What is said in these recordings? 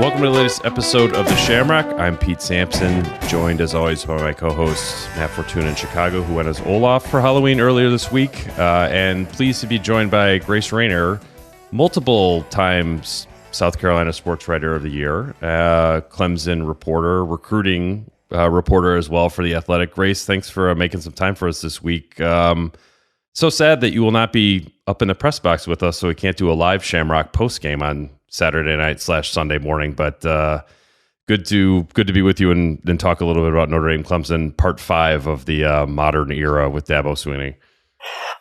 Welcome to the latest episode of The Shamrock. I'm Pete Sampson, joined as always by my co-host Matt Fortuna in Chicago, who went as Olaf for Halloween earlier this week, and pleased to be joined by Grace Raynor, multiple times South Carolina Sports Writer of the Year, Clemson reporter, recruiting reporter as well for The Athletic. Grace, thanks for making some time for us this week. So sad that you will not be up in the press box with us, so we can't do a live Shamrock post-game on Saturday night / Sunday morning, but good to be with you and talk a little bit about Notre Dame Clemson, part 5 of the modern era with Dabo Swinney.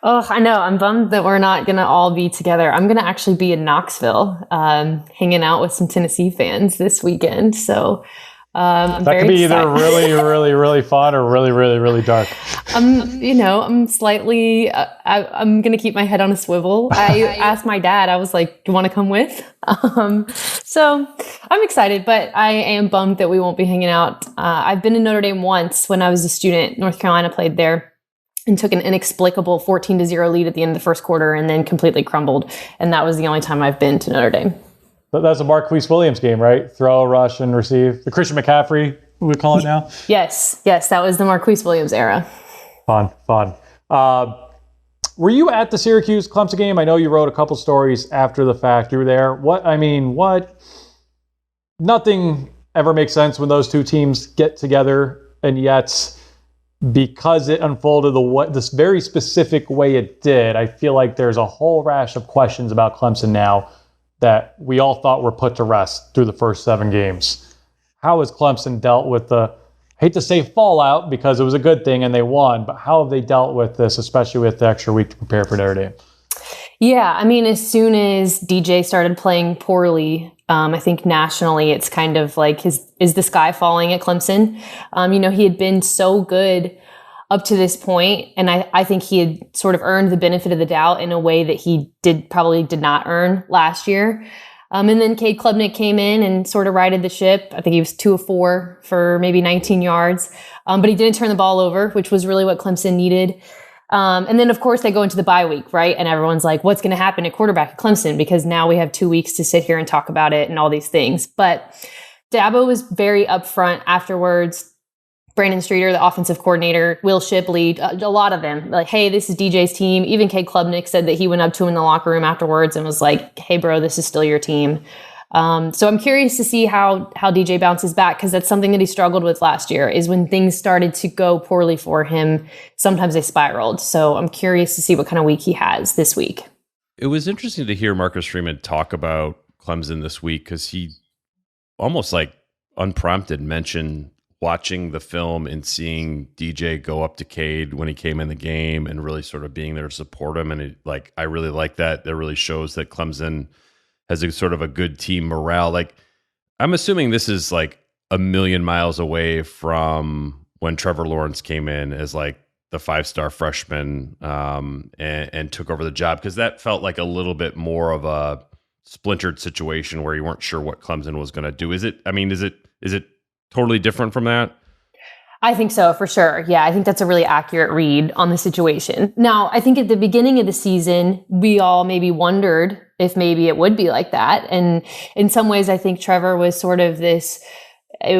Oh, I know. I'm bummed that we're not going to all be together. I'm going to actually be in Knoxville, hanging out with some Tennessee fans this weekend. So that could be either really, really, really fun or really, really, really dark. I'm slightly, I'm going to keep my head on a swivel. I asked my dad, I was like, do you want to come with? So I'm excited, but I am bummed that we won't be hanging out. I've been in Notre Dame once when I was a student. North Carolina played there and took an inexplicable 14-0 lead at the end of the first quarter and then completely crumbled. And that was the only time I've been to Notre Dame. But that's a Marquise Williams game, right? Throw, rush, and receive. The Christian McCaffrey, we call it now? Yes, that was the Marquise Williams era. Fun. Were you at the Syracuse-Clemson game? I know you wrote a couple stories after the fact. You were there. What? Nothing ever makes sense when those two teams get together, and yet because it unfolded this very specific way it did, I feel like there's a whole rash of questions about Clemson now that we all thought were put to rest through the first 7 games. How has Clemson dealt with I hate to say fallout because it was a good thing and they won, but how have they dealt with this, especially with the extra week to prepare for Notre Dame? Yeah, as soon as DJ started playing poorly, I think nationally it's kind of like, is the sky falling at Clemson? He had been so good up to this point, and I think he had sort of earned the benefit of the doubt in a way that he probably did not earn last year. And then Cade Klubnik came in and sort of righted the ship. I think he was 2 of 4 for maybe 19 yards. But he didn't turn the ball over, which was really what Clemson needed. And then, of course, they go into the bye week, right? And everyone's like, what's going to happen at quarterback at Clemson? Because now we have 2 weeks to sit here and talk about it and all these things. But Dabo was very upfront afterwards. Brandon Streeter, the offensive coordinator, Will Shipley, a lot of them, like, hey, this is DJ's team. Even Cade Klubnik said that he went up to him in the locker room afterwards and was like, hey, bro, this is still your team. So I'm curious to see how DJ bounces back, because that's something that he struggled with last year, is when things started to go poorly for him, sometimes they spiraled. So I'm curious to see what kind of week he has this week. It was interesting to hear Marcus Freeman talk about Clemson this week, because he almost like unprompted mentioned watching the film and seeing DJ go up to Cade when he came in the game and really sort of being there to support him. And I really like that. That really shows that Clemson has a sort of a good team morale. Like, I'm assuming this is like a million miles away from when Trevor Lawrence came in as like the 5-star freshman and took over the job, because that felt like a little bit more of a splintered situation where you weren't sure what Clemson was going to do. Is it totally different from that? I think so, for sure. Yeah, I think that's a really accurate read on the situation. Now, I think at the beginning of the season, we all maybe wondered if maybe it would be like that. And in some ways, I think Trevor was sort of this, it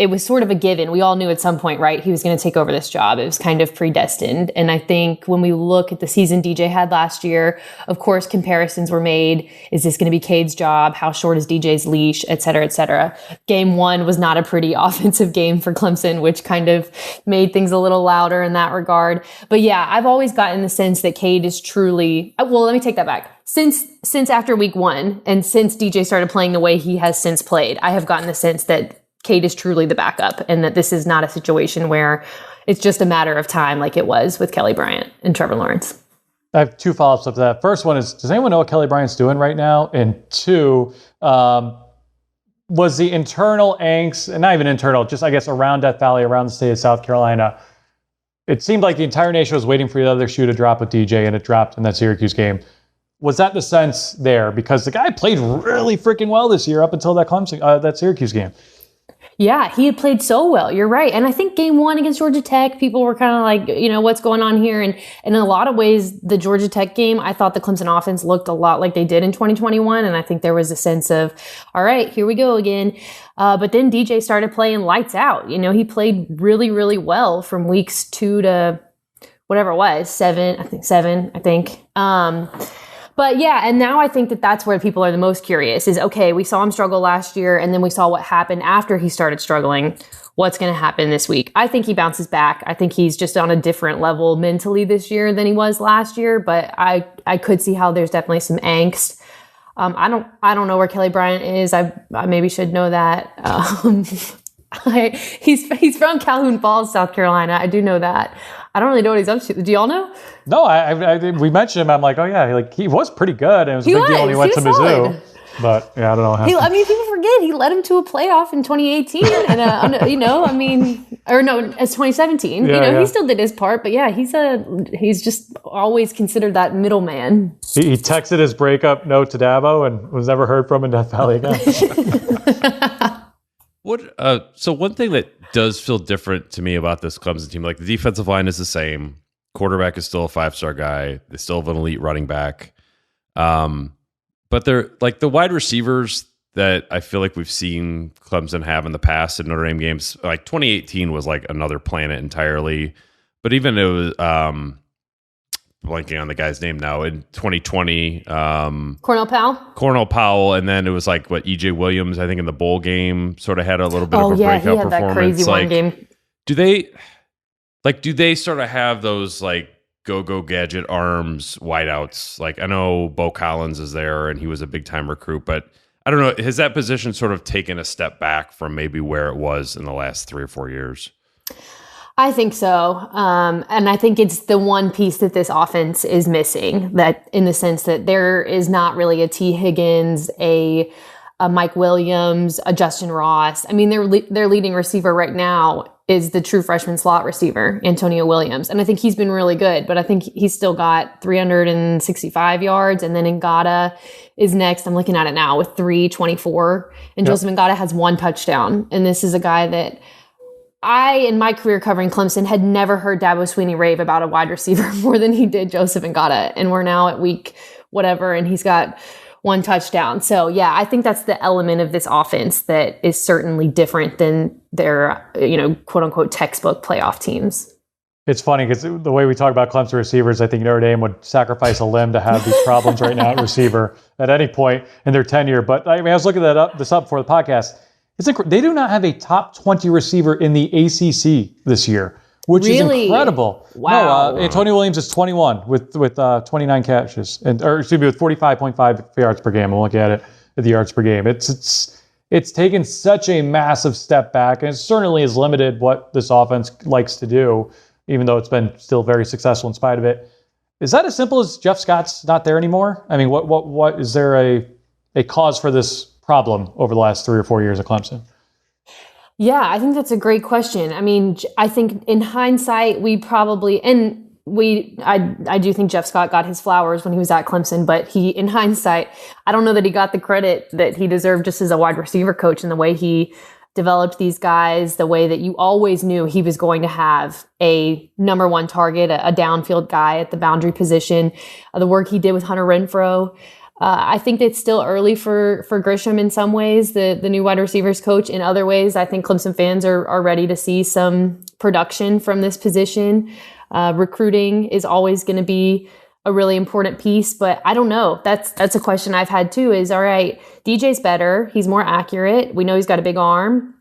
was sort of a given. We all knew at some point, right, he was going to take over this job. It was kind of predestined. And I think when we look at the season DJ had last year, of course, comparisons were made. Is this going to be Cade's job? How short is DJ's leash, et cetera, et cetera. Game 1 was not a pretty offensive game for Clemson, which kind of made things a little louder in that regard. But yeah, I've always gotten the sense that Cade is truly, well, let me take that back. Since after week 1 and since DJ started playing the way he has since played, I have gotten the sense that Cade is truly the backup, and that this is not a situation where it's just a matter of time like it was with Kelly Bryant and Trevor Lawrence. I have 2 follow-ups up to that. First one is, does anyone know what Kelly Bryant's doing right now? And 2, was the internal angst, and not even internal, just I guess around Death Valley, around the state of South Carolina, it seemed like the entire nation was waiting for the other shoe to drop with DJ, and it dropped in that Syracuse game. Was that the sense there? Because the guy played really freaking well this year up until that Syracuse game. Yeah, he had played so well. You're right. And I think game one against Georgia Tech, people were kind of like, what's going on here? And in a lot of ways, the Georgia Tech game, I thought the Clemson offense looked a lot like they did in 2021. And I think there was a sense of, all right, here we go again. But then DJ started playing lights out. He played really, really well from weeks 2 to whatever it was, 7, I think. But yeah, and now I think that that's where people are the most curious is, okay, we saw him struggle last year, and then we saw what happened after he started struggling. What's going to happen this week? I think he bounces back. I think he's just on a different level mentally this year than he was last year, but I could see how there's definitely some angst. I don't know where Kelly Bryant is. I maybe should know that. He's from Calhoun Falls, South Carolina. I do know that. I don't really know what he's up to. Do y'all know? No, we mentioned him. I'm like, oh yeah, he was pretty good. And it was a big deal when he went to Mizzou. But yeah, I don't know how. People forget he led him to a playoff in 2018, and it's 2017. He still did his part, but yeah, he's just always considered that middleman. He texted his breakup note to Dabo and was never heard from in Death Valley again. So one thing that does feel different to me about this Clemson team, like the defensive line is the same. Quarterback is still a 5-star guy. They still have an elite running back. But they're like the wide receivers that I feel like we've seen Clemson have in the past in Notre Dame games. Like 2018 was like another planet entirely. But even it was blanking on the guy's name now in 2020. Cornell Powell, and then it was like EJ Williams, I think in the bowl game, sort of had a little bit of a breakout he had performance. That crazy one game. Do they sort of have those like go gadget arms wideouts? Like I know Bo Collins is there and he was a big time recruit, but I don't know, has that position sort of taken a step back from maybe where it was in the last 3 or 4 years? I think so. And I think it's the one piece that this offense is missing, that in the sense that there is not really a T. Higgins, a Mike Williams, a Justin Ross. I mean, their leading receiver right now is the true freshman slot receiver, Antonio Williams. And I think he's been really good, but I think he's still got 365 yards. And then Ngata is next. I'm looking at it now with 324. And Joseph Ngata has 1 touchdown. And this is a guy that in my career covering Clemson, had never heard Dabo Swinney rave about a wide receiver more than he did Joseph Ngata. And we're now at week whatever, and he's got 1 touchdown. So yeah, I think that's the element of this offense that is certainly different than their, quote unquote textbook playoff teams. It's funny because the way we talk about Clemson receivers, I think Notre Dame would sacrifice a limb to have these problems right now at receiver at any point in their tenure. But I was looking this up before the podcast. They do not have a top 20 receiver in the ACC this year, which is incredible. Wow. No, Antonio Williams is 21 with 29 catches, with 45.5 yards per game. I'm looking at it at the yards per game. It's taken such a massive step back, and it certainly has limited what this offense likes to do, even though it's been still very successful in spite of it. Is that as simple as Jeff Scott's not there anymore? I mean, what is there a cause for this problem over the last 3 or 4 years at Clemson? Yeah, I think that's a great question. I mean, I think in hindsight, I do think Jeff Scott got his flowers when he was at Clemson, but in hindsight, I don't know that he got the credit that he deserved just as a wide receiver coach, and the way he developed these guys, the way that you always knew he was going to have a number 1 target, a downfield guy at the boundary position, the work he did with Hunter Renfrow. I think it's still early for Grisham in some ways, the new wide receivers coach. In other ways, I think Clemson fans are ready to see some production from this position. Recruiting is always going to be a really important piece, but I don't know. That's a question I've had too, is all right, DJ's better. He's more accurate. We know he's got a big arm.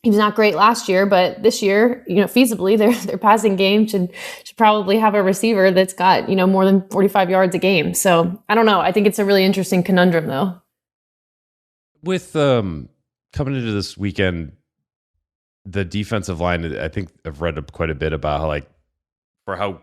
He was not great last year, but this year, feasibly, their passing game should probably have a receiver that's got, more than 45 yards a game. So I don't know. I think it's a really interesting conundrum, though. With coming into this weekend, the defensive line, I think I've read quite a bit about how, like, for how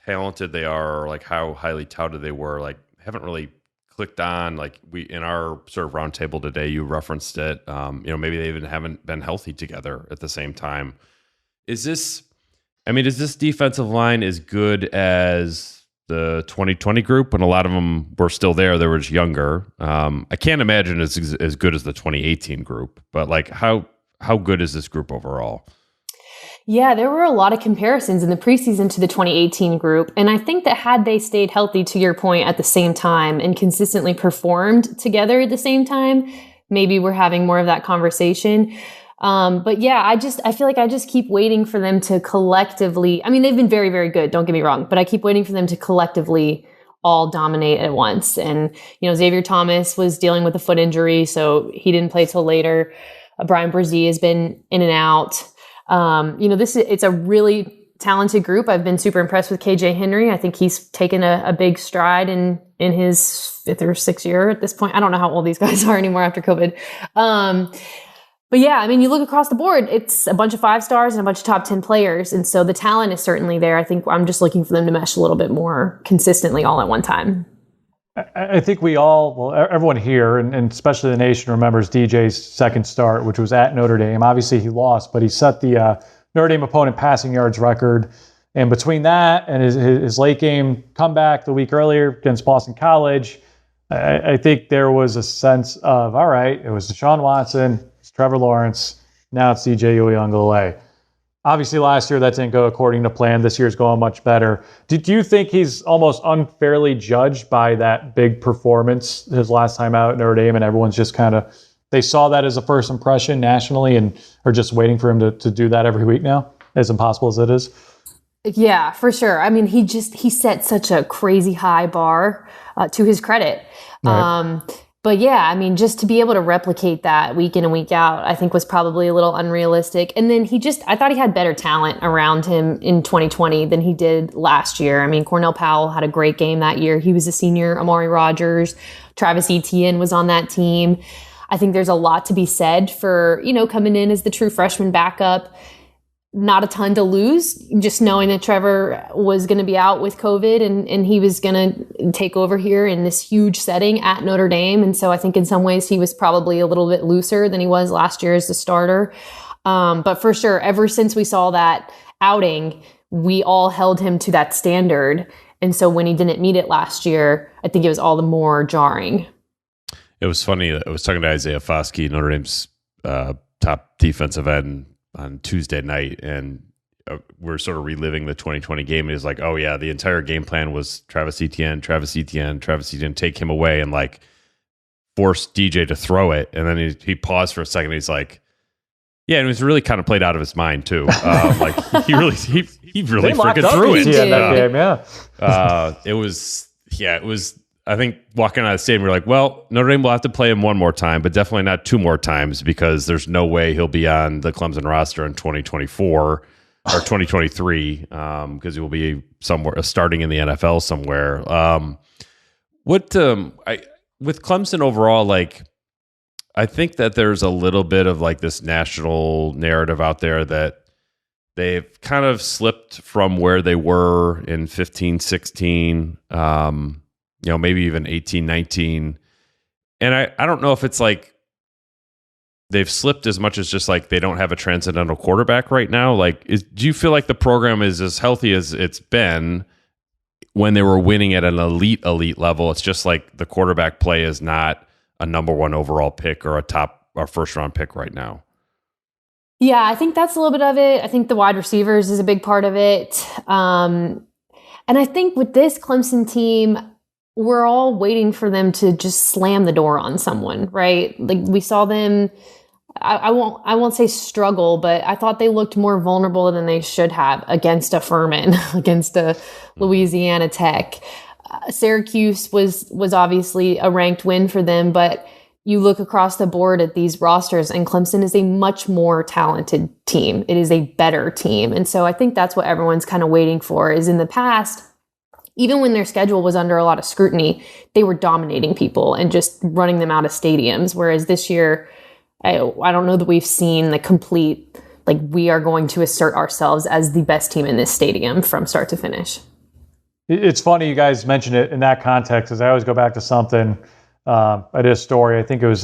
talented they are, or like how highly touted they were, like haven't really clicked on. Like we in our sort of roundtable today, you referenced it. Maybe they even haven't been healthy together at the same time. Is this defensive line as good as the 2020 group? And a lot of them were still there. They were just younger. I can't imagine it's as good as the 2018 group. But like, how how good is this group overall? Yeah, there were a lot of comparisons in the preseason to the 2018 group. And I think that had they stayed healthy, to your point, at the same time and consistently performed together at the same time, maybe we're having more of that conversation. But yeah, I feel like I just keep waiting for them to collectively, I mean, they've been very, very good, don't get me wrong, but I keep waiting for them to collectively all dominate at once. And, Xavier Thomas was dealing with a foot injury, so he didn't play till later. Brian Brzee has been in and out. It's a really talented group. I've been super impressed with KJ Henry. I think he's taken a big stride in his 5th or 6th year at this point. I don't know how old these guys are anymore after COVID. But yeah, I mean, you look across the board, it's a bunch of 5 stars and a bunch of top 10 players. And so the talent is certainly there. I think I'm just looking for them to mesh a little bit more consistently all at one time. I think everyone here, and especially the nation, remembers DJ's second start, which was at Notre Dame. Obviously, he lost, but he set the Notre Dame opponent passing yards record. And between that and his late game comeback the week earlier against Boston College, I think there was a sense of, all right, it was Deshaun Watson, it's Trevor Lawrence, now it's DJ Uiagalelei. Obviously, last year that didn't go according to plan. This year's going much better. Did you think he's almost unfairly judged by that big performance his last time out at Notre Dame, and everyone's just they saw that as a first impression nationally and are just waiting for him to do that every week now, as impossible as it is? Yeah, for sure. I mean, he set such a crazy high bar, to his credit. Right. But yeah, I mean, just to be able to replicate that week in and week out, I think was probably a little unrealistic. And then I thought he had better talent around him in 2020 than he did last year. I mean, Cornell Powell had a great game that year. He was a senior. Amari Rogers, Travis Etienne was on that team. I think there's a lot to be said for, coming in as the true freshman backup. Not a ton to lose, just knowing that Trevor was going to be out with COVID and he was going to take over here in this huge setting at Notre Dame. And so I think in some ways he was probably a little bit looser than he was last year as the starter. But for sure, ever since we saw that outing, we all held him to that standard. And so when he didn't meet it last year, I think it was all the more jarring. It was funny. I was talking to Isaiah Foskey, Notre Dame's top defensive end, on Tuesday night, and we're sort of reliving the 2020 game. And he's like, oh yeah, the entire game plan was Travis Etienne, take him away and force DJ to throw it. And then he paused for a second. He's like, yeah, and it was really kind of played out of his mind too. He really freaking threw it. It was, I think walking out of the stadium, we're like, well, Notre Dame will have to play him one more time, but definitely not 2 more times, because there's no way he'll be on the Clemson roster in 2024 or 2023, because he will be somewhere starting in the NFL somewhere. With Clemson overall, I think that there's a little bit of this national narrative out there that they've kind of slipped from where they were in 15, 16, maybe even 18, 19. And I don't know if it's they've slipped as much as just they don't have a transcendental quarterback right now. Do you feel like the program is as healthy as it's been when they were winning at an elite level? It's just the quarterback play is not a number 1 overall pick or a first round pick right now. Yeah, I think that's a little bit of it. I think the wide receivers is a big part of it. And I think with this Clemson team, we're all waiting for them to just slam the door on someone, right? We saw them, I won't say struggle, but I thought they looked more vulnerable than they should have against a Furman, against a Louisiana Tech. Syracuse was obviously a ranked win for them, but you look across the board at these rosters and Clemson is a much more talented team. It is a better team. And so I think that's what everyone's kind of waiting for. Is in the past, even when their schedule was under a lot of scrutiny, they were dominating people and just running them out of stadiums. Whereas this year, I don't know that we've seen the complete, we are going to assert ourselves as the best team in this stadium from start to finish. It's funny you guys mention it in that context, as I always go back to something. I did a story, I think it was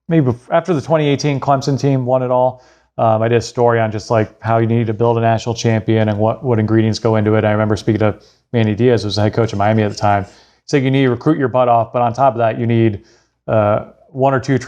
maybe after the 2018 Clemson team won it all. I did a story on just how you need to build a national champion and what ingredients go into it. I remember speaking to Manny Diaz, who was the head coach of Miami at the time. He said you need to recruit your butt off, but on top of that, you need 1 or 2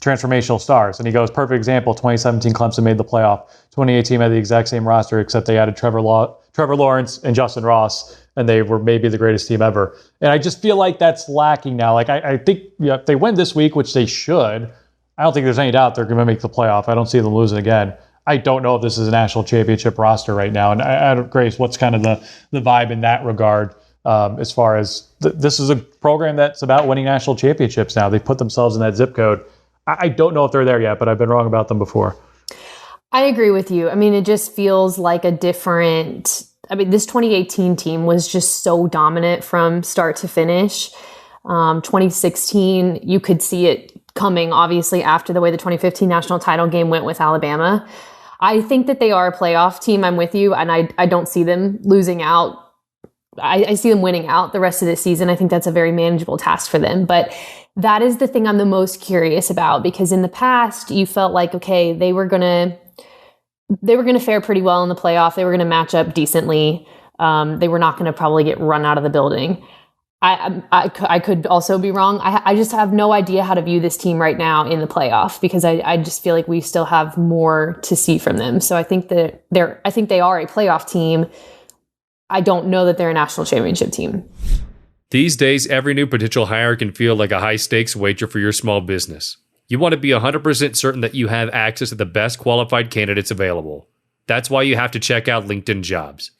transformational stars. And he goes, perfect example, 2017 Clemson made the playoff. 2018 had the exact same roster, except they added Trevor Lawrence and Justin Ross, and they were maybe the greatest team ever. And I just feel like that's lacking now. Like, I think if they win this week, which they should, I don't think there's any doubt they're going to make the playoff. I don't see them losing again. I don't know if this is a national championship roster right now. And I don't, Grace, what's kind of the vibe in that regard as far as this is a program that's about winning national championships now. They put themselves in that zip code. I don't know if they're there yet, but I've been wrong about them before. I agree with you. I mean, it just feels like a different... I mean, this 2018 team was just so dominant from start to finish. 2016, you could see it coming, obviously, after the way the 2015 national title game went with Alabama. I think that they are a playoff team. I'm with you, and I don't see them losing out. I see them winning out the rest of the season. I think that's a very manageable task for them. But that is the thing I'm the most curious about, because in the past, you felt like, okay, they were going to fare pretty well in the playoff. They were going to match up decently. They were not going to probably get run out of the building. I could also be wrong. I just have no idea how to view this team right now in the playoff, because I just feel like we still have more to see from them. So I think that they are a playoff team. I don't know that they're a national championship team. These days, every new potential hire can feel like a high-stakes wager for your small business. You want to be 100% certain that you have access to the best qualified candidates available. That's why you have to check out LinkedIn Jobs.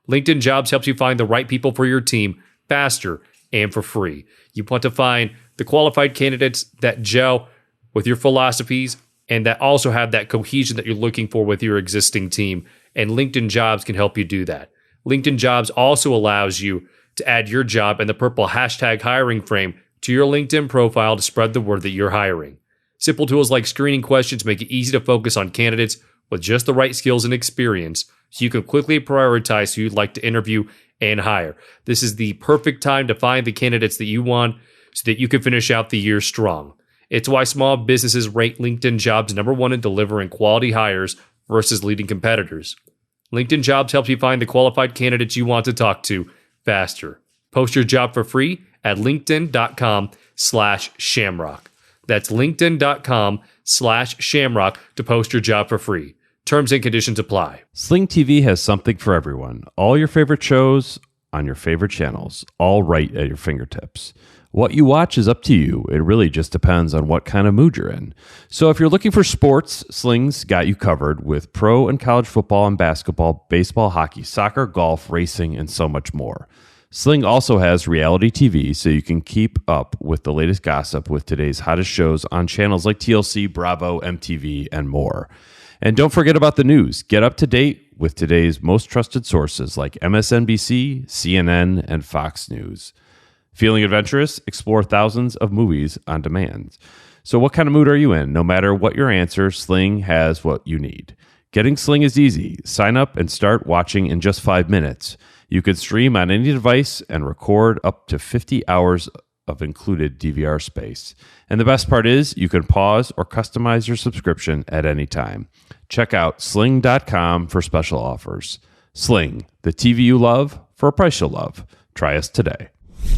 LinkedIn Jobs helps you find the right people for your team faster and for free. You want to find the qualified candidates that gel with your philosophies and that also have that cohesion that you're looking for with your existing team. And LinkedIn Jobs can help you do that. LinkedIn Jobs also allows you to add your job and the purple hashtag hiring frame to your LinkedIn profile to spread the word that you're hiring. Simple tools like screening questions make it easy to focus on candidates with just the right skills and experience, so you can quickly prioritize who you'd like to interview and hire. This is the perfect time to find the candidates that you want so that you can finish out the year strong. It's why small businesses rate LinkedIn Jobs #1 in delivering quality hires versus leading competitors. LinkedIn Jobs helps you find the qualified candidates you want to talk to faster. Post your job for free at linkedin.com/shamrock. That's linkedin.com/shamrock to post your job for free. Terms and conditions apply. Sling TV has something for everyone. All your favorite shows on your favorite channels, all right at your fingertips. What you watch is up to you. It really just depends on what kind of mood you're in. So if you're looking for sports, Sling's got you covered with pro and college football and basketball, baseball, hockey, soccer, golf, racing, and so much more. Sling also has reality TV, so you can keep up with the latest gossip with today's hottest shows on channels like TLC, Bravo, MTV, and more. And don't forget about the news. Get up to date with today's most trusted sources like MSNBC, CNN, and Fox News. Feeling adventurous? Explore thousands of movies on demand. So what kind of mood are you in? No matter what your answer, Sling has what you need. Getting Sling is easy. Sign up and start watching in just 5 minutes. You can stream on any device and record up to 50 hours of included DVR space. And the best part is you can pause or customize your subscription at any time. Check out sling.com for special offers. Sling, the TV you love for a price you'll love. Try us today.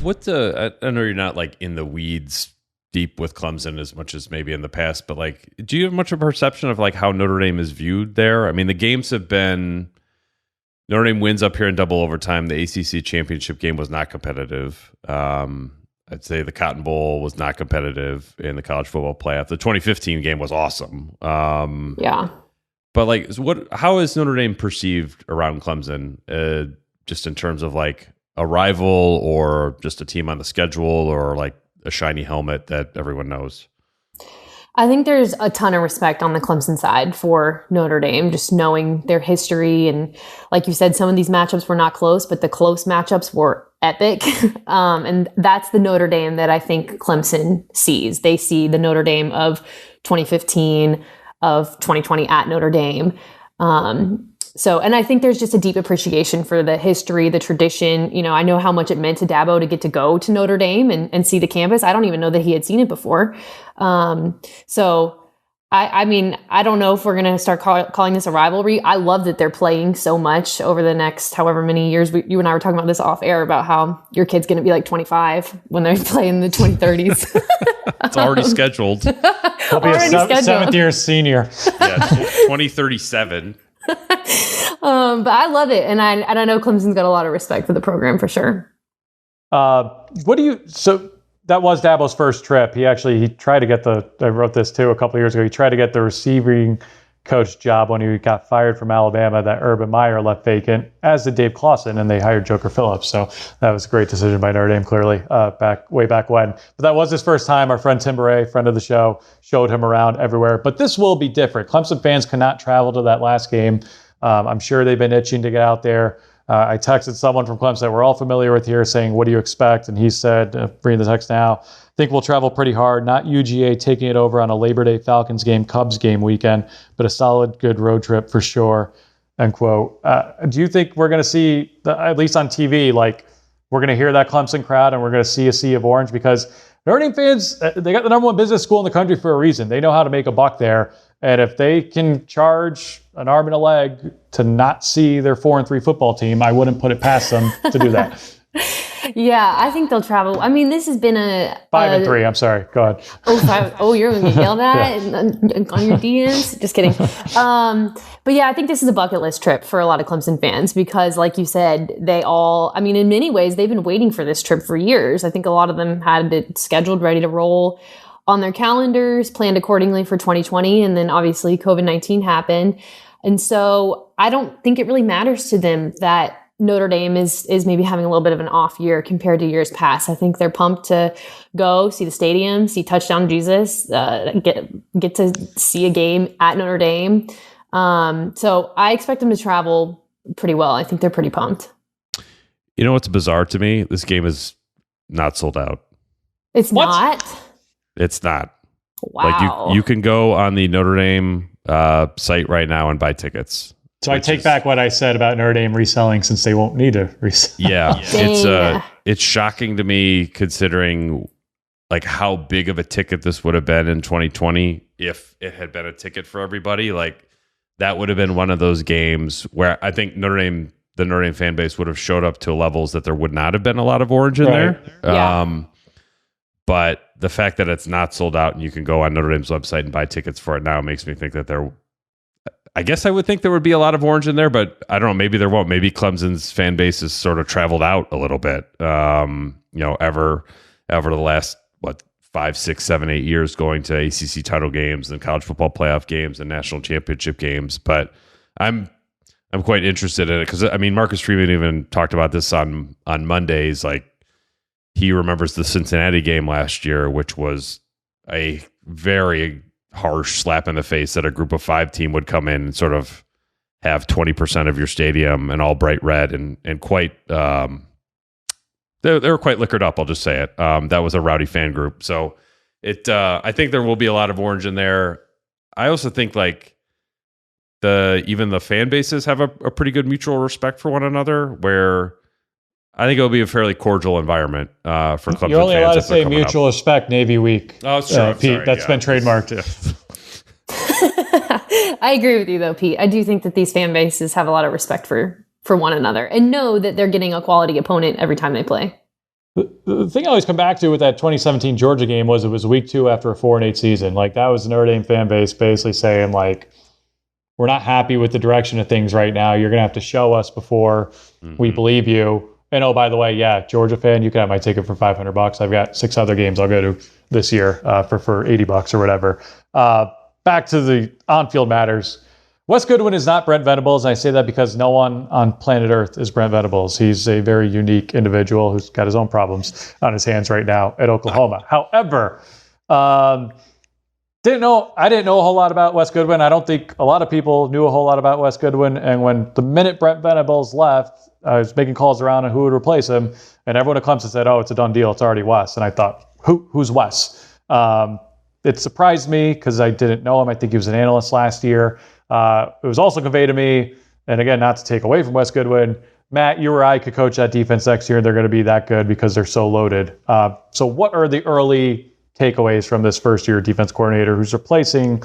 I know you're not like in the weeds deep with Clemson as much as maybe in the past, but like, do you have much of a perception of like how Notre Dame is viewed there? I mean, the games have been, Notre Dame wins up here in double overtime. The ACC championship game was not competitive. I'd say the Cotton Bowl was not competitive in the college football playoff. The 2015 game was awesome. Yeah. But like, how is Notre Dame perceived around Clemson, just in terms of like a rival or just a team on the schedule or like a shiny helmet that everyone knows? I think there's a ton of respect on the Clemson side for Notre Dame, just knowing their history. And like you said, some of these matchups were not close, but the close matchups were epic. And that's the Notre Dame that I think Clemson sees. They see the Notre Dame of 2015, of 2020 at Notre Dame. And I think there's just a deep appreciation for the history, the tradition. You know, I know how much it meant to Dabo to get to go to Notre Dame and see the campus. I don't even know that he had seen it before. So I mean, I don't know if we're going to start calling this a rivalry. I love that they're playing so much over the next however many years. You and I were talking about this off air about how your kid's going to be like 25 when they play in the 2030s. It's already scheduled. He'll be a seventh year senior. Yeah, 2037. But I love it. And I know Clemson's got a lot of respect for the program for sure. So that was Dabo's first trip. He tried to get I wrote this too a couple of years ago. He tried to get the receiving coach job when he got fired from Alabama that Urban Meyer left vacant, as did Dave Clawson, and they hired Joker Phillips. So that was a great decision by Notre Dame, clearly, way back when. But that was his first time. Our friend Tim Beret, friend of the show, showed him around everywhere. But this will be different. Clemson fans cannot travel to that last game. I'm sure they've been itching to get out there. I texted someone from Clemson that we're all familiar with here saying, what do you expect? And he said, reading the text now, think we'll travel pretty hard, not UGA taking it over on a Labor Day Falcons game, Cubs game weekend, but a solid, good road trip for sure, end quote. Do you think we're going to see, at least on TV, like we're going to hear that Clemson crowd and we're going to see a sea of orange? Because Notre Dame fans, they got the number one business school in the country for a reason. They know how to make a buck there. And if they can charge an arm and a leg to not see their 4-3 football team, I wouldn't put it past them to do that. Yeah, I think they'll travel. I mean, this has been 5-3. I'm sorry. Go ahead. You're going to get yelled at on your DMs? Just kidding. But yeah, I think this is a bucket list trip for a lot of Clemson fans because, like you said, in many ways, they've been waiting for this trip for years. I think a lot of them had it scheduled, ready to roll on their calendars, planned accordingly for 2020. And then obviously COVID-19 happened. And so I don't think it really matters to them that Notre Dame is maybe having a little bit of an off year compared to years past. I think they're pumped to go see the stadium, see Touchdown Jesus, get to see a game at Notre Dame. So I expect them to travel pretty well. I think they're pretty pumped. You know what's bizarre to me? This game is not sold out. It's not? It's not. Wow. Like you can go on the Notre Dame site right now and buy tickets. So I take back what I said about Notre Dame reselling since they won't need to resell. Yeah. It's shocking to me considering like how big of a ticket this would have been in 2020 if it had been a ticket for everybody. Like that would have been one of those games where I think the Notre Dame fan base would have showed up to levels that there would not have been a lot of orange in there. Yeah. But the fact that it's not sold out and you can go on Notre Dame's website and buy tickets for it now makes me think that I guess I would think there would be a lot of orange in there, but I don't know. Maybe there won't. Maybe Clemson's fan base has sort of traveled out a little bit, over the last, 5, 6, 7, 8 years going to ACC title games and college football playoff games and national championship games. But I'm quite interested in it because, I mean, Marcus Freeman even talked about this on Mondays. Like, he remembers the Cincinnati game last year, which was a very harsh slap in the face that a group of 5 team would come in and sort of have 20% of your stadium and all bright red and quite they were quite liquored up, I'll just say it. That was a rowdy fan group. So I think there will be a lot of orange in there. I also think like even the fan bases have a pretty good mutual respect for one another, where I think it'll be a fairly cordial environment for Clemson fans. You're only allowed to say mutual respect Navy Week. Oh, sure. Pete. That's been trademarked. I agree with you, though, Pete. I do think that these fan bases have a lot of respect for one another and know that they're getting a quality opponent every time they play. The thing I always come back to with that 2017 Georgia game was it was week 2 after a 4-8 season. Like, that was the Notre Dame fan base basically saying, like, we're not happy with the direction of things right now. You're going to have to show us before we believe you. And oh, by the way, Georgia fan, you can have my ticket for $500. I've got 6 other games I'll go to this year for $80 or whatever. Back to the on-field matters. Wes Goodwin is not Brent Venables, and I say that because no one on planet Earth is Brent Venables. He's a very unique individual who's got his own problems on his hands right now at Oklahoma. However, I didn't know a whole lot about Wes Goodwin. I don't think a lot of people knew a whole lot about Wes Goodwin. And when the minute Brent Venables left, I was making calls around on who would replace him, and everyone at Clemson said, "Oh, it's a done deal. It's already Wes." And I thought, who's Wes? It surprised me because I didn't know him. I think he was an analyst last year. It was also conveyed to me, and again, not to take away from Wes Goodwin, Matt, you or I could coach that defense next year, and they're going to be that good because they're so loaded. So what are the early takeaways from this first-year defense coordinator who's replacing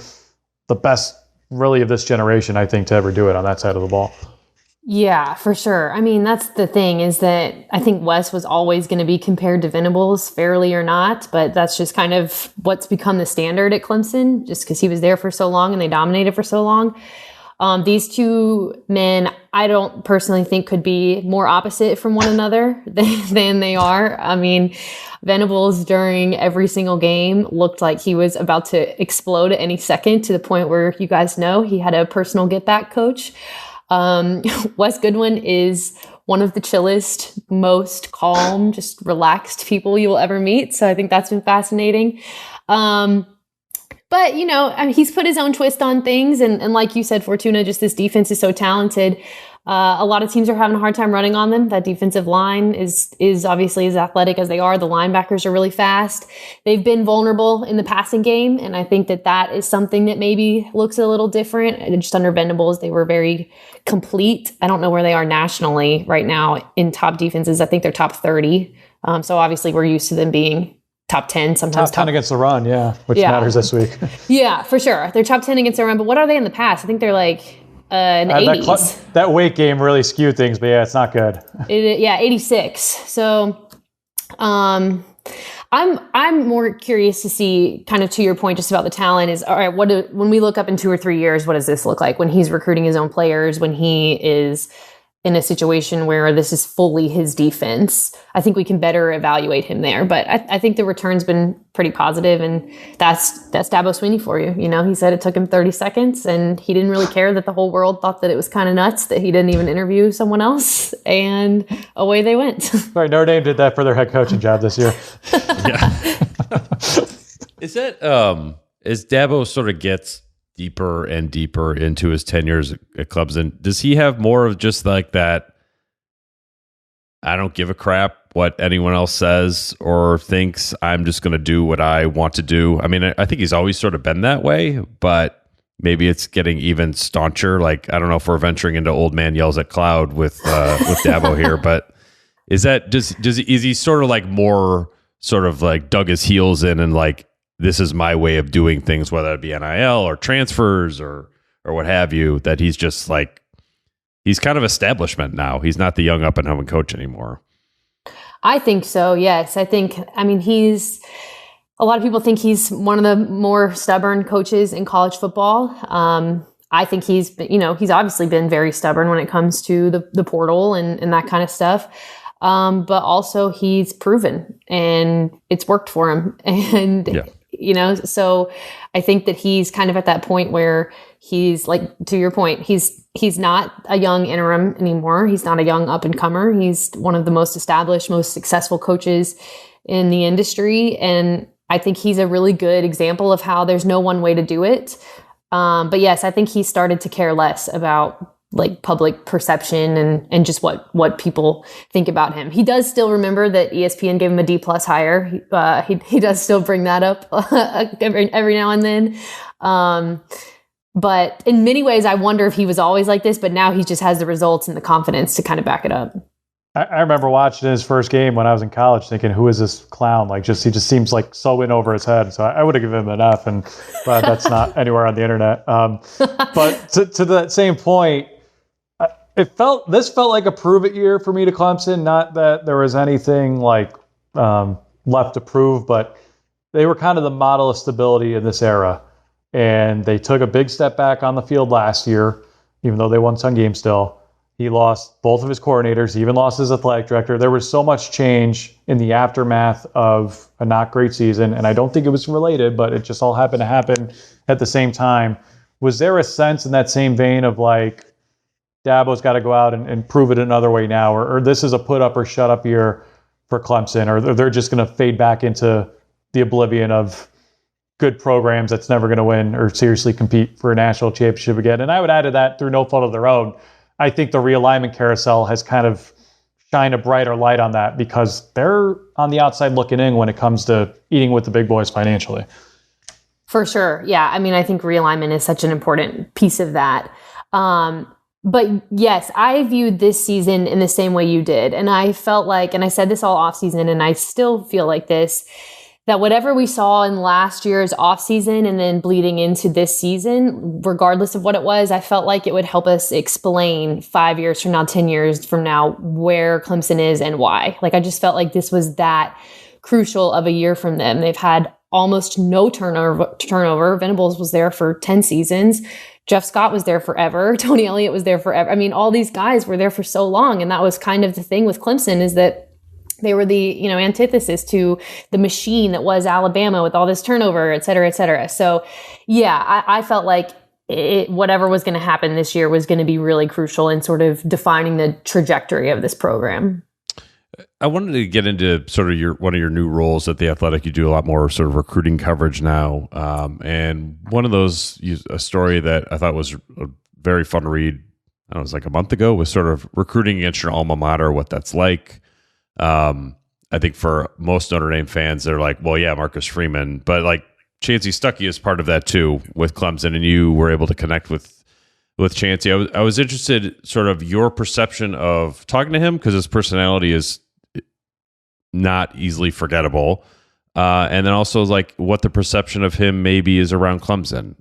the best really of this generation, I think, to ever do it on that side of the ball. Yeah, for sure. I mean, that's the thing, is that I think Wes was always going to be compared to Venables, fairly or not, but that's just kind of what's become the standard at Clemson, just because he was there for so long and they dominated for so long. These two men, I don't personally think could be more opposite from one another than they are. I mean, Venables during every single game looked like he was about to explode at any second, to the point where, you guys know, he had a personal get back coach. Wes Goodwin is one of the chillest, most calm, just relaxed people you will ever meet. So I think that's been fascinating. But, I mean, he's put his own twist on things. And like you said, Fortuna, just this defense is so talented. A lot of teams are having a hard time running on them. That defensive line is obviously as athletic as they are. The linebackers are really fast. They've been vulnerable in the passing game. And I think that is something that maybe looks a little different. And just under Venables, they were very complete. I don't know where they are nationally right now in top defenses. I think they're top 30. So obviously we're used to them being top 10, sometimes top 10 against the run, which matters this week. Yeah, for sure. They're top 10 against the run, but what are they in the past? I think they're like in the 80s. That weight game really skewed things, but it's not good. 86. So I'm more curious to see, kind of to your point, just about the talent, is, all right, when we look up in 2 or 3 years, what does this look like when he's recruiting his own players, when he is in a situation where this is fully his defense? I think we can better evaluate him there. But I think the return's been pretty positive, and that's Dabo Swinney for you. He said it took him 30 seconds, and he didn't really care that the whole world thought that it was kind of nuts that he didn't even interview someone else, and away they went. Right, Notre Dame did that for their head coaching job this year. Yeah. Is that as Dabo sort of gets deeper and deeper into his tenures at Clemson, does he have more of just like that, I don't give a crap what anyone else says or thinks, I'm just going to do what I want to do? I mean, I think he's always sort of been that way, but maybe it's getting even stauncher. Like, I don't know if we're venturing into old man yells at cloud with Dabo here, but is he sort of like more sort of like dug his heels in and like, this is my way of doing things, whether it be NIL or transfers or what have you, that he's just like, he's kind of establishment now. He's not the young up and coming coach anymore. I think so. Yes. A lot of people think he's one of the more stubborn coaches in college football. I think he's obviously been very stubborn when it comes to the portal and that kind of stuff. But also he's proven, and it's worked for him. And, so I think that he's kind of at that point where he's, like, to your point, he's not a young interim anymore. He's not a young up and comer. He's one of the most established, most successful coaches in the industry. And I think he's a really good example of how there's no one way to do it. But yes, I think he started to care less about like public perception and just what people think about him. He does still remember that ESPN gave him a D+ hire. He does still bring that up every now and then. But in many ways, I wonder if he was always like this, but now he just has the results and the confidence to kind of back it up. I remember watching his first game when I was in college thinking, who is this clown? Like, he just seems like so in over his head. So I would have given him an F, and but that's not anywhere on the internet. But to that same point, this felt like a prove it year for me to Clemson. Not that there was anything like left to prove, but they were kind of the model of stability in this era. And they took a big step back on the field last year, even though they won some games still. He lost both of his coordinators. He even lost his athletic director. There was so much change in the aftermath of a not great season, and I don't think it was related, but it just all happened to happen at the same time. Was there a sense in that same vein of like, Dabo's got to go out and prove it another way now, or this is a put up or shut up year for Clemson, or they're just going to fade back into the oblivion of good programs that's never going to win or seriously compete for a national championship again? And I would add to that, through no fault of their own, I think the realignment carousel has kind of shined a brighter light on that because they're on the outside looking in when it comes to eating with the big boys financially. For sure. Yeah. I mean, I think realignment is such an important piece of that. But yes, I viewed this season in the same way you did. And I felt like, and I said this all off season, and I still feel like this, that whatever we saw in last year's offseason and then bleeding into this season, regardless of what it was, I felt like it would help us explain 5 years from now, 10 years from now, where Clemson is and why. Like, I just felt like this was that crucial of a year from them. They've had almost no turnover. Venables was there for 10 seasons. Jeff Scott was there forever. Tony Elliott was there forever. I mean, all these guys were there for so long. And that was kind of the thing with Clemson, is that they were the, antithesis to the machine that was Alabama with all this turnover, et cetera, et cetera. So yeah, I felt like whatever was going to happen this year was going to be really crucial in sort of defining the trajectory of this program. I wanted to get into sort of one of your new roles at The Athletic. You do a lot more sort of recruiting coverage now. And one of those, a story that I thought was a very fun read, I don't know, it was like a month ago, was sort of recruiting against your alma mater, what that's like. I think for most Notre Dame fans, they're like, well, yeah, Marcus Freeman, but like Chancey Stuckey is part of that too with Clemson, and you were able to connect with Chancey. I was interested sort of your perception of talking to him, because his personality is not easily forgettable. And then also like what the perception of him maybe is around Clemson.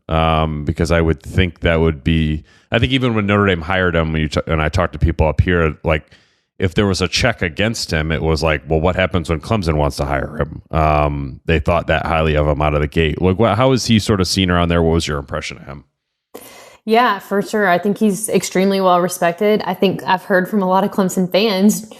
Because I would think that would be, I think even when Notre Dame hired him, and I talked to people up here, like, if there was a check against him, it was like, well, what happens when Clemson wants to hire him? They thought that highly of him out of the gate. Like, how is he sort of seen around there? What was your impression of him? Yeah, for sure. I think he's extremely well respected. I think I've heard from a lot of Clemson fans,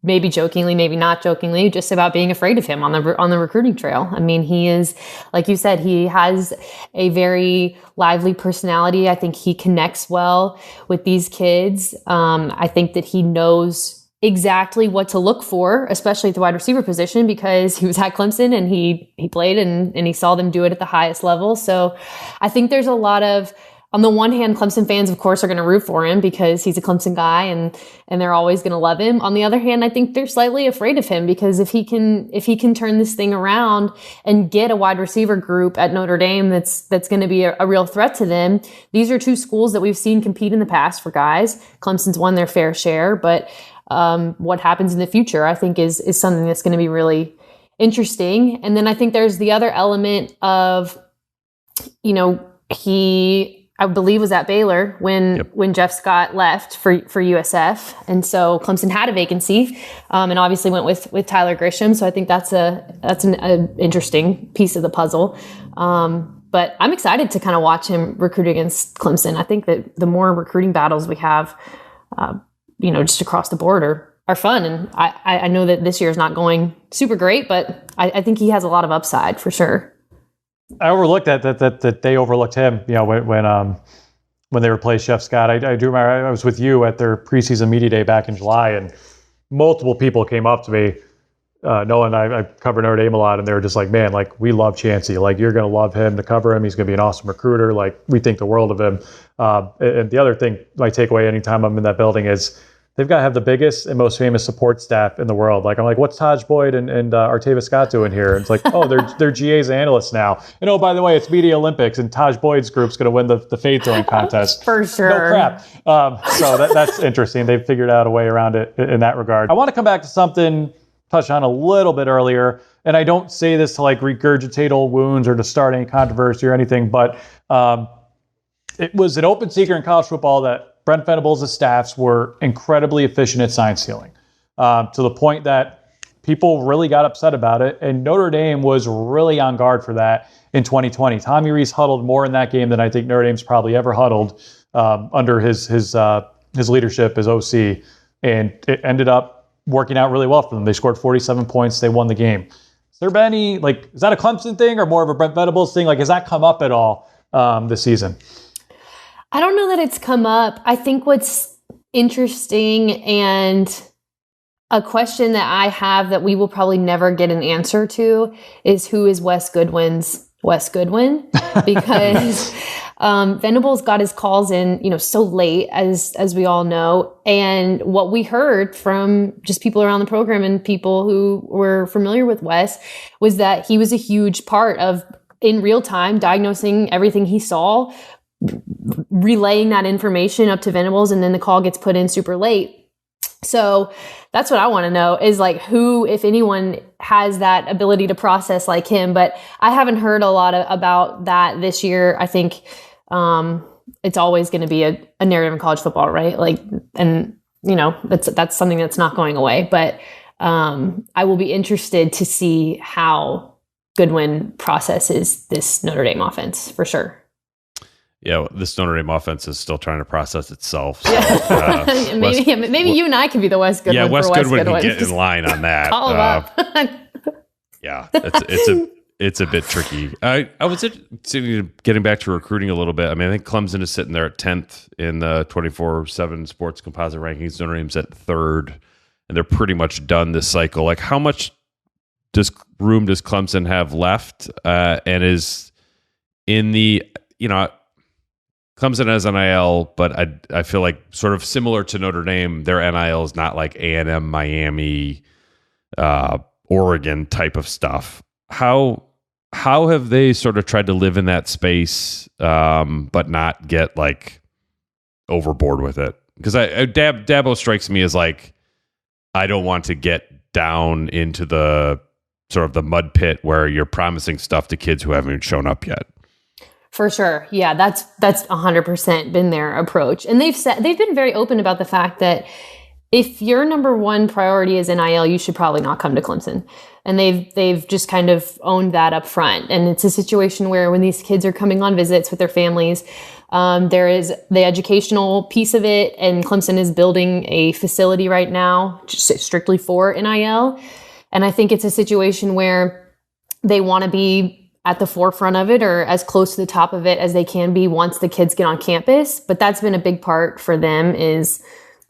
maybe jokingly, maybe not jokingly, just about being afraid of him on the recruiting trail. I mean, he is, like you said, he has a very lively personality. I think he connects well with these kids. I think that he knows exactly what to look for, especially at the wide receiver position, because he was at Clemson and he played and he saw them do it at the highest level. So I think there's a lot of, on the one hand, Clemson fans, of course, are going to root for him because he's a Clemson guy and they're always going to love him. On the other hand, I think they're slightly afraid of him, because if he can turn this thing around and get a wide receiver group at Notre Dame that's going to be a real threat to them. These are two schools that we've seen compete in the past for guys. Clemson's won their fair share, but what happens in the future, I think, is something that's going to be really interesting. And then I think there's the other element of, he, I believe, was at Baylor when Jeff Scott left for USF. And so Clemson had a vacancy, and obviously went with Tyler Grisham. So I think that's an interesting piece of the puzzle. But I'm excited to kind of watch him recruit against Clemson. I think that the more recruiting battles we have, just across the board are fun. And I know that this year is not going super great, but I think he has a lot of upside for sure. I overlooked that they overlooked him, when they replaced Jeff Scott. I do remember I was with you at their preseason media day back in July, and multiple people came up to me, knowing I cover Notre Dame a lot, and they were just like, man, like, we love Chancey. Like, you're going to love him to cover him. He's going to be an awesome recruiter. Like, we think the world of him. And the other thing, my takeaway anytime I'm in that building is they've got to have the biggest and most famous support staff in the world. Like, I'm like, what's Taj Boyd and Artavis Scott doing here? And it's like, oh, they're GA's analysts now. And oh, by the way, it's Media Olympics, and Taj Boyd's group's going to win the fade throwing contest. For sure. No crap. So that's interesting. They've figured out a way around it in that regard. I want to come back to something touched on a little bit earlier, and I don't say this to like regurgitate old wounds or to start any controversy or anything, but it was an open secret in college football that Brent Venables' staffs were incredibly efficient at sign stealing, to the point that people really got upset about it, and Notre Dame was really on guard for that in 2020. Tommy Rees huddled more in that game than I think Notre Dame's probably ever huddled under his leadership as OC, and it ended up working out really well for them. They scored 47 points. They won the game. Has there been any, like, is that a Clemson thing or more of a Brent Venables thing? Like, has that come up at all this season? I don't know that it's come up. I think what's interesting, and a question that I have that we will probably never get an answer to, is who is Wes Goodwin's Wes Goodwin? Because Venables got his calls in, so late, as we all know. And what we heard from just people around the program and people who were familiar with Wes was that he was a huge part of, in real time, diagnosing everything he saw, relaying that information up to Venables, and then the call gets put in super late. So that's what I want to know is like who, if anyone, has that ability to process like him. But I haven't heard a lot about that this year. I think it's always going to be a narrative in college football, right? Like, and that's something that's not going away. But I will be interested to see how Goodwin processes this Notre Dame offense for sure. Yeah, this Notre Dame offense is still trying to process itself. So, maybe you and I can be the West Goodwin. Yeah, West Goodwin can get Just in line on that. call him up. Yeah, it's a bit tricky. I was getting back to recruiting a little bit. I mean, I think Clemson is sitting there at 10th in the 24/7 Sports Composite rankings. Notre Dame's at 3rd, and they're pretty much done this cycle. Like, how much room does Clemson have left? And is in the Clemson has NIL, but I feel like sort of similar to Notre Dame, their NIL is not like A&M, Miami, Oregon type of stuff. How have they sort of tried to live in that space, but not get like overboard with it? Because Dabo strikes me as like, I don't want to get down into the sort of the mud pit where you're promising stuff to kids who haven't even shown up yet. For sure. Yeah, that's 100% been their approach. And they've been very open about the fact that if your number one priority is NIL, you should probably not come to Clemson. And they've just kind of owned that up front. And it's a situation where when these kids are coming on visits with their families, there is the educational piece of it. And Clemson is building a facility right now just strictly for NIL. And I think it's a situation where they want to be at the forefront of it or as close to the top of it as they can be once the kids get on campus. But that's been a big part for them is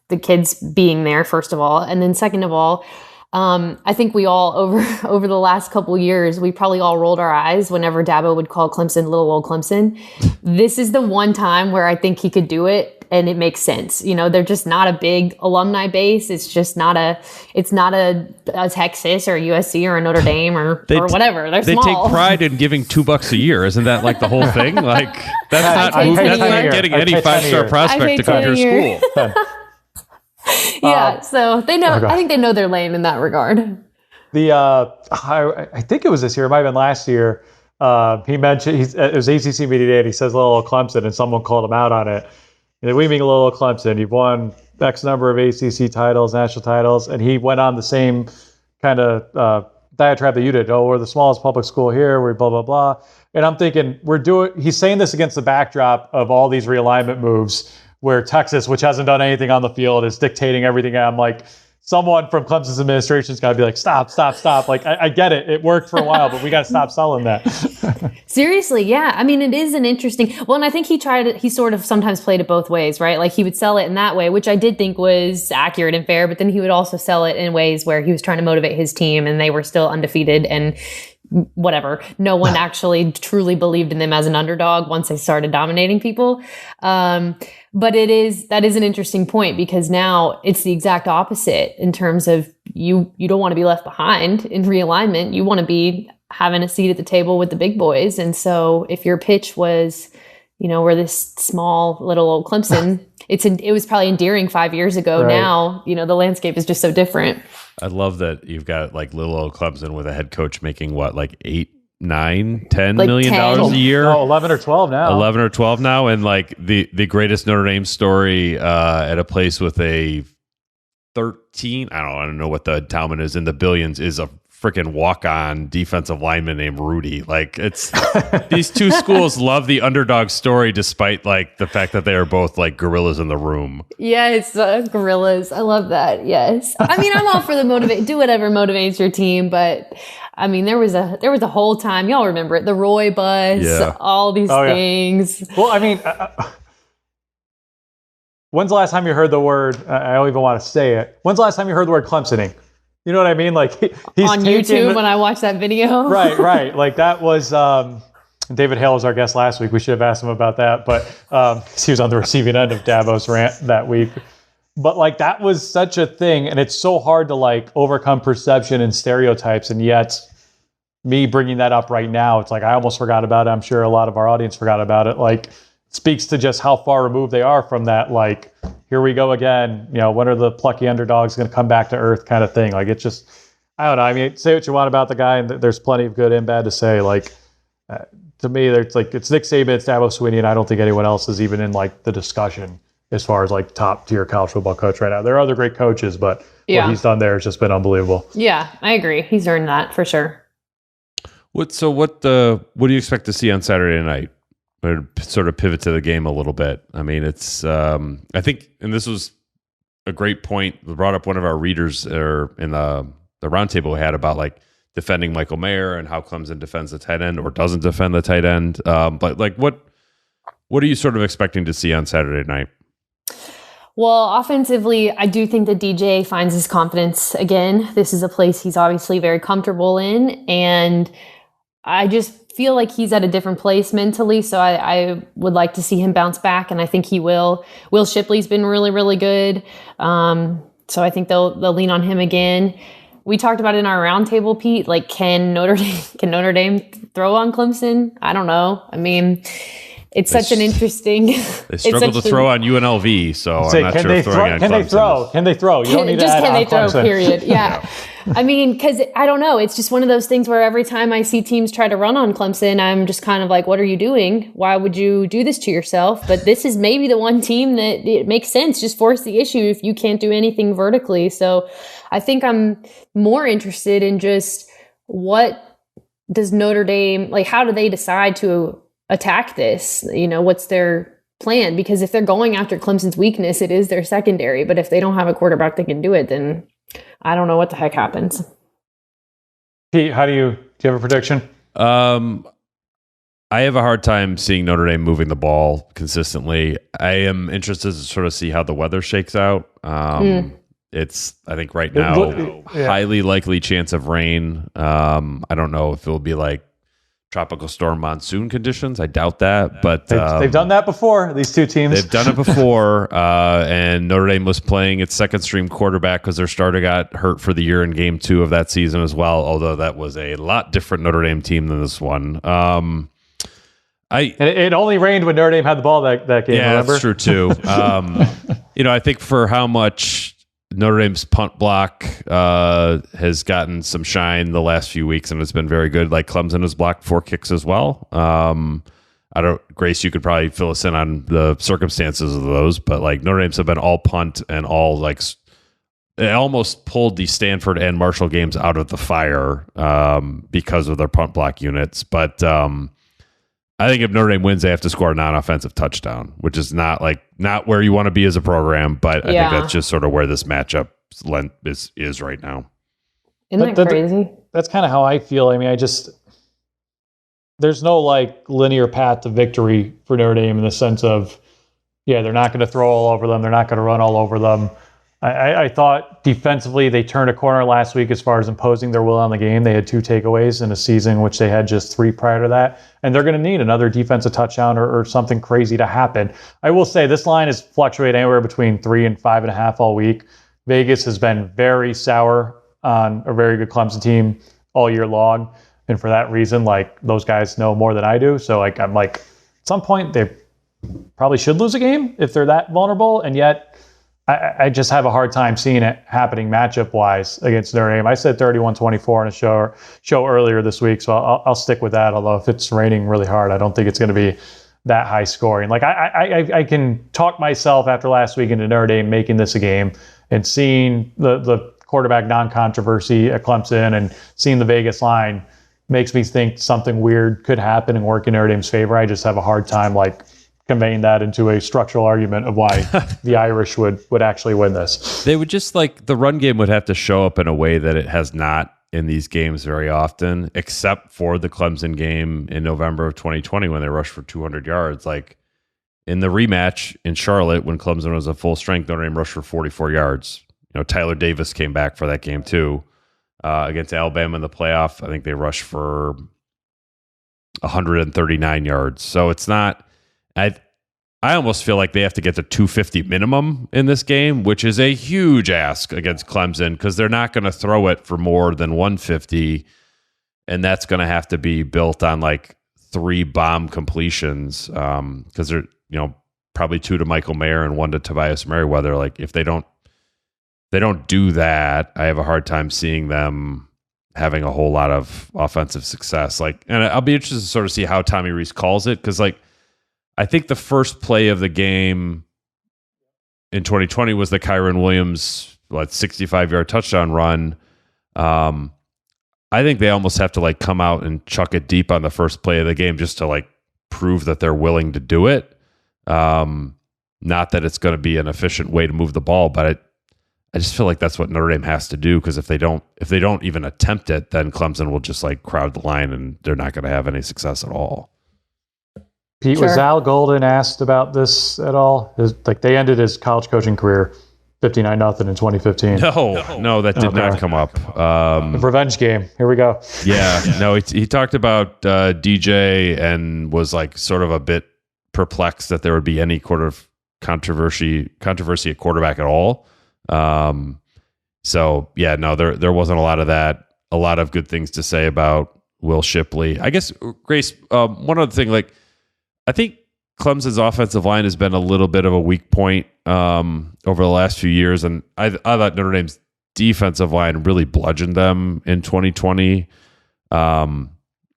the kids being there, first of all. And then second of all, I think we all over the last couple years, we probably all rolled our eyes whenever Dabo would call Clemson little old Clemson. This is the one time where I think he could do it. And it makes sense. They're just not a big alumni base. It's just not a Texas or USC or a Notre Dame or whatever. They take pride in giving $2 a year. Isn't that like the whole thing? Like that's not getting any 5-star prospect to come to your school. Yeah. So they know, I think they know their lane in that regard. I think it was this year. It might've been last year. He mentioned, it was ACC media day and he says little Clemson and someone called him out on it. We mean little Clemson. You've won X number of ACC titles, national titles, and he went on the same kind of diatribe that you did. Oh, we're the smallest public school here. We're blah blah blah. And I'm thinking he's saying this against the backdrop of all these realignment moves, where Texas, which hasn't done anything on the field, is dictating everything. I'm like, someone from Clemson's administration's got to be like, stop. Like, I get it. It worked for a while, but we got to stop selling that. Seriously, yeah. I mean, it is an interesting. Well, and I think he sort of sometimes played it both ways, right? Like he would sell it in that way, which I did think was accurate and fair, but then he would also sell it in ways where he was trying to motivate his team and they were still undefeated and whatever. No one actually truly believed in them as an underdog once they started dominating people. But that is an interesting point because now it's the exact opposite in terms of you don't want to be left behind in realignment. You want to be having a seat at the table with the big boys. And so if your pitch was, we're this small little old Clemson, it was probably endearing 5 years ago. Right. Now, the landscape is just so different. I love that you've got like little old Clemson with a head coach making what, like $8, $9, $10 million a year? Oh, 11 or 12 now. 11 or 12 now. And like the greatest Notre Dame story at a place with a 13, I don't know what the endowment is in the billions, is a freaking walk-on defensive lineman named Rudy. Like it's these two schools love the underdog story despite like the fact that they are both like gorillas in the room. Yes, gorillas. I love that. Yes. I mean, I'm all for do whatever motivates your team, but I mean, there was a whole time, y'all remember it, the Roy bus, all these things. Yeah. Well, I mean, when's the last time you heard the word, I don't even want to say it. When's the last time you heard the word Clemsoning? You know what I mean? Like he's on YouTube when I watched that video. Right. Like that was, David Hale was our guest last week. We should have asked him about that, but he was on the receiving end of Dabo's rant that week. But like that was such a thing, and it's so hard to like overcome perception and stereotypes, and yet me bringing that up right now, it's like I almost forgot about it. I'm sure a lot of our audience forgot about it. Like it speaks to just how far removed they are from that like here we go again. When are the plucky underdogs going to come back to earth kind of thing? Like, it's just, I don't know. I mean, say what you want about the guy, and there's plenty of good and bad to say. Like, to me, it's Nick Saban, it's Dabo Swinney, and I don't think anyone else is even in like the discussion as far as like top tier college football coach right now. There are other great coaches, but what he's done there has just been unbelievable. Yeah, I agree. He's earned that for sure. What do you expect to see on Saturday night? Sort of pivot to the game a little bit. I mean, it's I think, and this was a great point brought up one of our readers in the roundtable we had about like defending Michael Mayer and how Clemson defends the tight end or doesn't defend the tight end. But like, what are you sort of expecting to see on Saturday night? Well, offensively, I do think that DJ finds his confidence again. This is a place he's obviously very comfortable in, and I just feel like he's at a different place mentally. So I would like to see him bounce back, and I think he will. Will Shipley's been really, really good. So I think they'll lean on him again. We talked about it in our roundtable, Pete. Like, can Notre Dame throw on Clemson? I don't know. I mean, it's such an interesting. They struggle to throw on UNLV, so I'm not sure if throwing on Clemson. Can they throw? You don't need to add can on they throw? Clemson. Period. Yeah. I mean, because I don't know. It's just one of those things where every time I see teams try to run on Clemson, I'm just kind of like, what are you doing? Why would you do this to yourself? But this is maybe the one team that it makes sense. Just force the issue if you can't do anything vertically. So I think I'm more interested in just what does Notre Dame, like, how do they decide to attack this? What's their plan? Because if they're going after Clemson's weakness, it is their secondary. But if they don't have a quarterback that can do it, then I don't know what the heck happens. Pete, do you have a prediction? I have a hard time seeing Notre Dame moving the ball consistently. I am interested to sort of see how the weather shakes out. It's, I think right now, highly likely chance of rain. I don't know if it'll be like tropical storm monsoon conditions. I doubt that, but they've done that before. These two teams, they've done it before. And Notre Dame was playing its second string quarterback because their starter got hurt for the year in game 2 of that season as well. Although that was a lot different Notre Dame team than this one. It only rained when Notre Dame had the ball that game. Yeah, remember? that's true too. I think for how much Notre Dame's punt block has gotten some shine the last few weeks, and it's been very good. Like, Clemson has blocked 4 kicks as well. Grace, you could probably fill us in on the circumstances of those, but like Notre Dame's have been all punt and all like it almost pulled the Stanford and Marshall games out of the fire because of their punt block units. But I think if Notre Dame wins, they have to score a non-offensive touchdown, which is not where you want to be as a program. But I think that's just sort of where this matchup is right now. Isn't that crazy? That's kind of how I feel. I mean, there's no like linear path to victory for Notre Dame in the sense of, they're not going to throw all over them. They're not going to run all over them. I thought defensively they turned a corner last week as far as imposing their will on the game. They had 2 takeaways in a season in which they had just 3 prior to that. And they're going to need another defensive touchdown or something crazy to happen. I will say this line has fluctuated anywhere between 3 and 5.5 all week. Vegas has been very sour on a very good Clemson team all year long. And for that reason, like, those guys know more than I do. So like, I'm like, at some point they probably should lose a game if they're that vulnerable. And yet I just have a hard time seeing it happening matchup-wise against Notre Dame. I said 31-24 on a show earlier this week, so I'll stick with that. Although if it's raining really hard, I don't think it's going to be that high scoring. Like, I can talk myself after last week into Notre Dame making this a game, and seeing the quarterback non-controversy at Clemson and seeing the Vegas line makes me think something weird could happen and work in Notre Dame's favor. I just have a hard time conveying that into a structural argument of why the Irish would actually win this. They would just the run game would have to show up in a way that it has not in these games very often, except for the Clemson game in November of 2020 when they rushed for 200 yards. Like, in the rematch in Charlotte when Clemson was at full strength, Notre Dame rushed for 44 yards. Tyler Davis came back for that game too. Against Alabama in the playoff, I think they rushed for 139 yards. So it's not. I almost feel like they have to get to 250 minimum in this game, which is a huge ask against Clemson because they're not going to throw it for more than 150, and that's going to have to be built on 3 bomb completions because they're probably 2 to Michael Mayer and 1 to Tobias Merriweather. Like if they don't do that, I have a hard time seeing them having a whole lot of offensive success. Like, and I'll be interested to sort of see how Tommy Rees calls it, because like I think the first play of the game in 2020 was the Kyron Williams 65-yard touchdown run. I think they almost have to like come out and chuck it deep on the first play of the game just to like prove that they're willing to do it. Not that it's going to be an efficient way to move the ball, but I just feel like that's what Notre Dame has to do, because if they don't even attempt it, then Clemson will just like crowd the line and they're not going to have any success at all. Pete, was Al Golden asked about this at all? They ended his college coaching career 59-0 in 2015. No, that did not come up. The revenge game. Here we go. Yeah, no, he talked about DJ and was like sort of a bit perplexed that there would be any sort of controversy at quarterback at all. So yeah, no, there wasn't a lot of that. A lot of good things to say about Will Shipley. I guess, Grace, one other thing, like I think Clemson's offensive line has been a little bit of a weak point over the last few years, and I thought Notre Dame's defensive line really bludgeoned them in 2020, in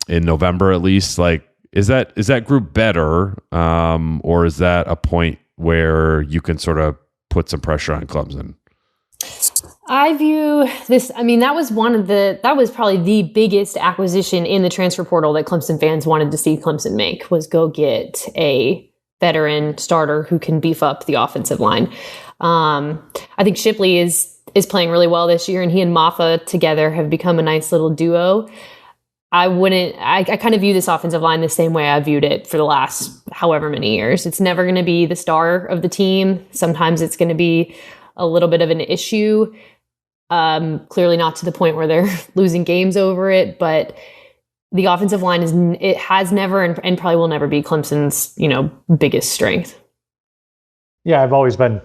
November at least. Like, is that group better, or is that a point where you can sort of put some pressure on Clemson? I view this, I mean, that was probably the biggest acquisition in the transfer portal that Clemson fans wanted to see Clemson make, was go get a veteran starter who can beef up the offensive line. I think Shipley is playing really well this year, and he and Maffa together have become a nice little duo. I kind of view this offensive line the same way I viewed it for the last however many years. It's never going to be the star of the team. Sometimes it's going to be a little bit of an issue. Clearly not to the point where they're losing games over it, but the offensive line has never and probably will never be Clemson's, biggest strength. Yeah, I've always been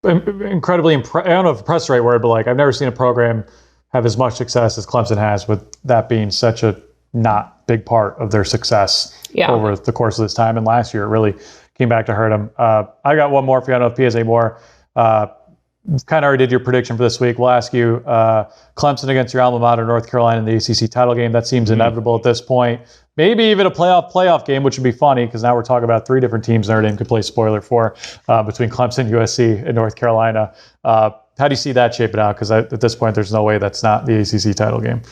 incredibly I don't know if impressed the right word, but like I've never seen a program have as much success as Clemson has, with that being such a not big part of their success over the course of this time. And last year it really came back to hurt them. I got one more for you. I don't know if P has any more. Kind of already did your prediction for this week. We'll ask you Clemson against your alma mater, North Carolina, in the ACC title game. That seems inevitable at this point. Maybe even a playoff game, which would be funny, because now we're talking about 3 different teams Notre Dame could play spoiler for, between Clemson, USC, and North Carolina. How do you see that shaping out? Because at this point, there's no way that's not the ACC title game.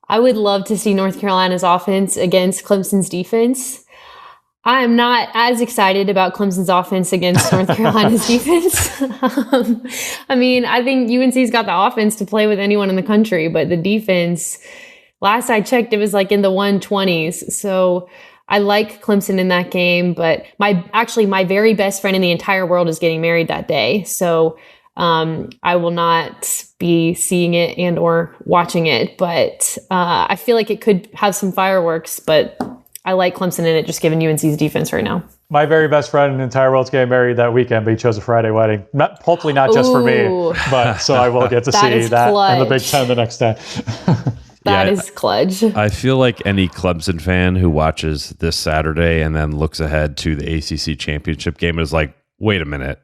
I would love to see North Carolina's offense against Clemson's defense. I am not as excited about Clemson's offense against North Carolina's defense. I mean, I think UNC's got the offense to play with anyone in the country, but the defense, last I checked, it was like in the 120s. So I like Clemson in that game, but my very best friend in the entire world is getting married that day. So I will not be seeing it and or watching it, but I feel like it could have some fireworks, but I like Clemson in it, just given UNC's defense right now. My very best friend in the entire world's getting married that weekend, but he chose a Friday wedding. Hopefully not just for me, but so I will get to see that in the Big Ten the next day. That is clutch. I feel like any Clemson fan who watches this Saturday and then looks ahead to the ACC championship game is like, wait a minute.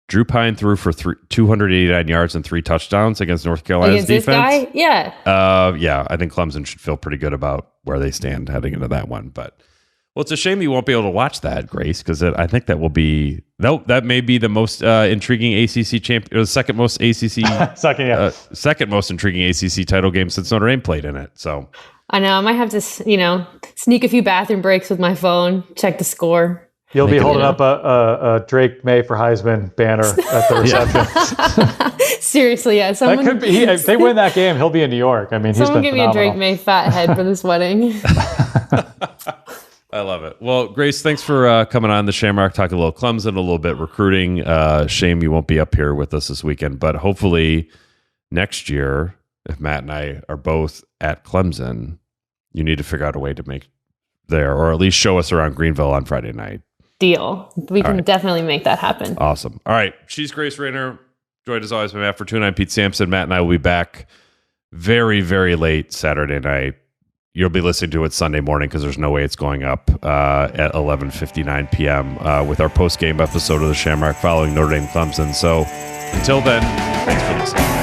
Drew Pine threw for 289 yards and 3 touchdowns against North Carolina's defense. This guy? Yeah. I think Clemson should feel pretty good about where they stand heading into that one. But it's a shame you won't be able to watch that, Grace, because I think that will be that may be the most intriguing ACC second most intriguing ACC title game since Notre Dame played in it. So I know I might have to sneak a few bathroom breaks with my phone, check the score. You'll be holding up a Drake May for Heisman banner at the reception. Seriously, yeah. That could be. If they win that game, he'll be in New York. I mean, someone he's been give me a Drake May fat head for this wedding. I love it. Well, Grace, thanks for coming on the Shamrock, talking a little Clemson, a little bit recruiting. Shame you won't be up here with us this weekend, but hopefully next year, if Matt and I are both at Clemson, you need to figure out a way to make there, or at least show us around Greenville on Friday night. Deal. We can definitely make that happen. Awesome. All right. She's Grace Raynor. Joined as always by Matt Fortuna. I'm Pete Sampson. Matt and I will be back very, very late Saturday night. you'll be listening to it Sunday morning because there's no way it's going up at 11:59 p.m. With our post-game episode of the Shamrock following Notre Dame Clemson. So until then, thanks for listening.